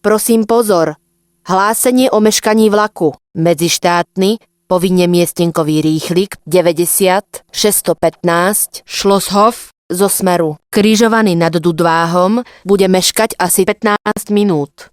Prosím pozor. Hlásenie o meškaní vlaku. Medzištátny, povinne miestenkový rýchlik 90 615 Schlosshof zo smeru. Križovaný nad Dudváhom bude meškať asi 15 minút.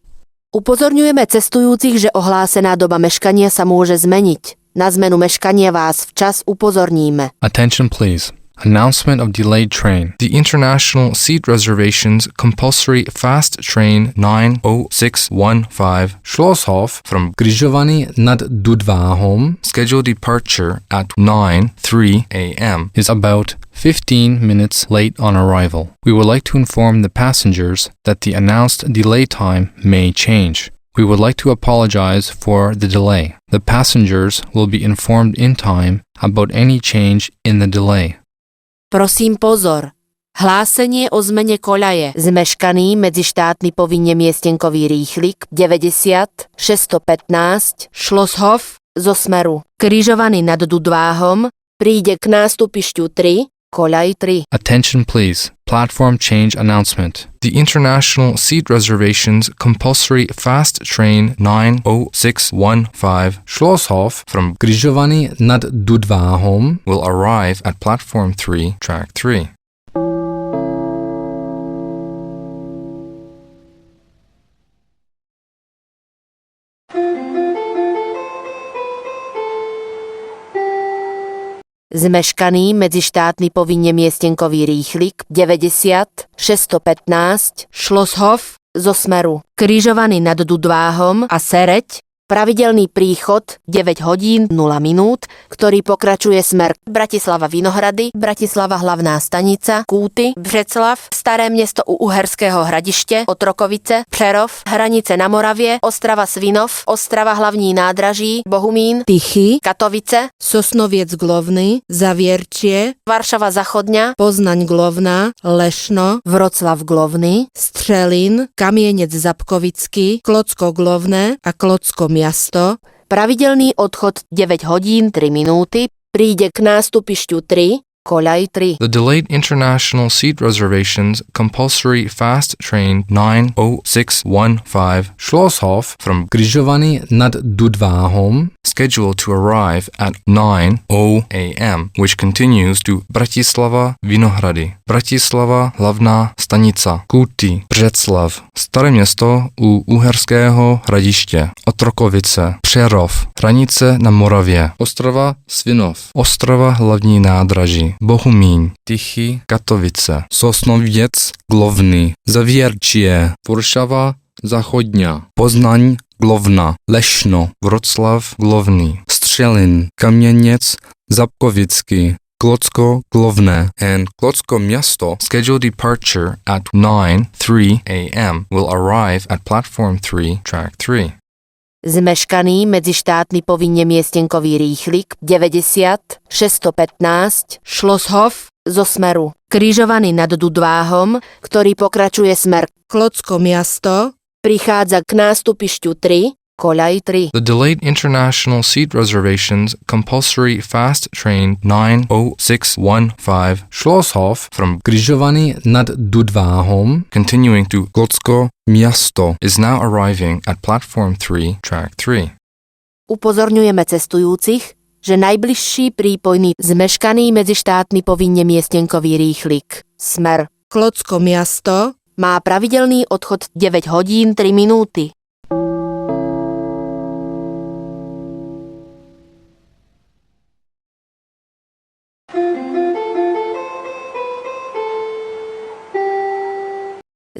Upozorňujeme cestujúcich, že ohlásená doba meškania sa môže zmeniť. Na zmenu meškania vás včas upozorníme. Attention please. Announcement of delayed train. The International Seat Reservations Compulsory Fast Train 90615 Schlosshof from Križovaný nad Dudváhom scheduled departure at 9:03 a.m. is about 15 minutes late on arrival. We would like to inform the passengers that the announced delay time may change. We would like to apologize for the delay. The passengers will be informed in time about any change in the delay. Prosím pozor. Hlásenie o zmene koľaje. Zmeškaný medzištátny povinne miestenkový rýchlik 90 615 Schlosshof zo smeru. Križovaný nad Dudváhom príde k nástupišťu 3, koľaj 3. Attention please. Platform change announcement. The International Seat Reservations Compulsory Fast Train 90615 Schlosshof from Križovaný nad Dudváhom will arrive at Platform 3, Track 3. Zmeškaný medzištátny povinne miestenkový rýchlik 90 615 Schlosshof zo smeru. Križovaný nad Dudváhom a Sereď. Pravidelný príchod 9 hodín 0 minút, ktorý pokračuje smer Bratislava Vinohrady, Bratislava hlavná stanica, Kúty, Břeclav, Staré mesto u Uherského Hradište, Otrokovice, Přerov, Hranice na Moravie, Ostrava Svinov, Ostrava hlavní nádraží, Bohumín, Tychy, Katovice, Sosnoviec Glovný, Zavierčie, Varšava Zachodňa, Poznaň Glovná, Lešno, Vroclav Glovný, Střelin, Kamienec Zabkovický, Klocko Glovné a Klocko Miasto. Pravidelný odchod 9 hodín 3 minúty príde k nástupišťu 3, koľaj 3. The delayed International Seat Reservations Compulsory Fast Train 90615 Schlosshof from Križovaný nad Dudváhom scheduled to arrive at 9:00 a.m. which continues to Bratislava Vinohrady, Bratislava hlavná stanica, Kúty, Břeclav, Staré mesto u Uherského Hradiště, Otrokovice, Přerov, Hranice na Moravě, Ostrava Svinov, Ostrava hlavní nádraží, Bohumín, Tychy, Katovice, Sosnoviec Glovný, Zavierčie, Varšava Zachodňa, Poznaň Glovna, Lešno, Vroclav Glovný, Střelin, Kamienec Zabkovický, Klocko Glovné and Klocko Miasto scheduled departure at 9:03 a.m. will arrive at Platform 3, Track 3. Zmeškaný medzištátny povinne miestenkový rýchlik 90 615 Schlosshof zo smeru. Križovaný nad Dudváhom, ktorý pokračuje smer Klocko Miasto, prichádza k nástupišťu 3, koľaj 3. The delayed International Seat Reservations Compulsory Fast Train 90615 Schlosshof from Križovaný nad Dudváhom continuing to Klocko Miasto is now arriving at Platform 3, Track 3. Upozorňujeme cestujúcich, že najbližší prípojný zmeškaný medzištátny povinne miestenkový rýchlik smer Klocko Miasto má pravidelný odchod 9 hodín 3 minúty.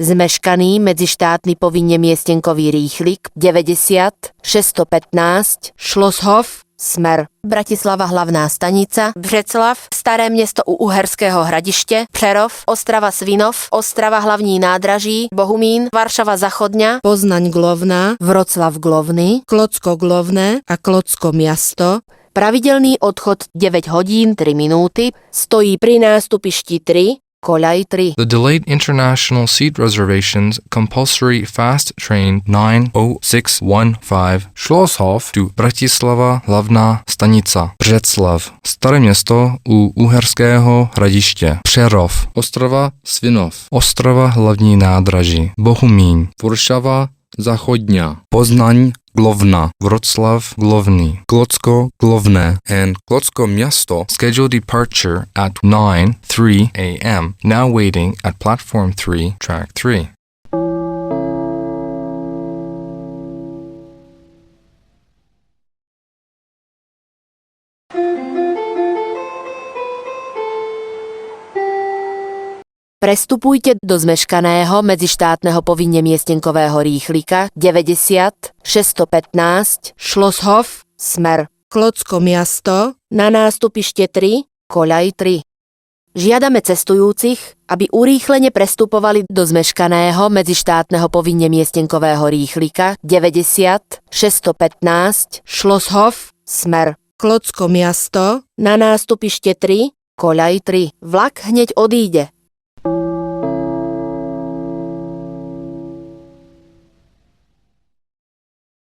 Zmeškaný medzištátny povinne miestenkový rýchlik 90 615 Schlosshof smer Bratislava hlavná stanica, Břeclav, Staré mesto u Uherského Hradiště, Přerov, Ostrava Svinov, Ostrava hlavní nádraží, Bohumín, Varšava Zachodňa, Poznaň Glovná, Vroclav Glovný, Klocko Glovné a Klocko Miasto. Pravidelný odchod 9 hodín 3 minúty stojí pri nástupišti 3, koľaj 3. The delayed International Seat Reservations Compulsory Fast Train 90615 Schlosshof to Bratislava hlavná stanica, Břeclav, Staré mesto u Uherského Hradiště, Přerov, Ostrava Svinov, Ostrava hlavní nádraží, Bohumín, Varšava Zachodňa, Poznaň Glovna, Wroclaw Glovny, Klocko Glovné, and Klocko Miasto scheduled departure at 9:03 a.m. Now waiting at platform 3, track 3. Prestupujte do zmeškaného medzištátneho povinne miestenkového rýchlika 90 615 Schlosshof smer Klocko Miasto na nástupište 3, koľaj 3. Žiadame cestujúcich, aby urýchlene prestupovali do zmeškaného medzištátneho povinne miestenkového rýchlika 90 615 Schlosshof smer Klocko Miasto na nástupište 3, koľaj 3. Vlak hneď odíde.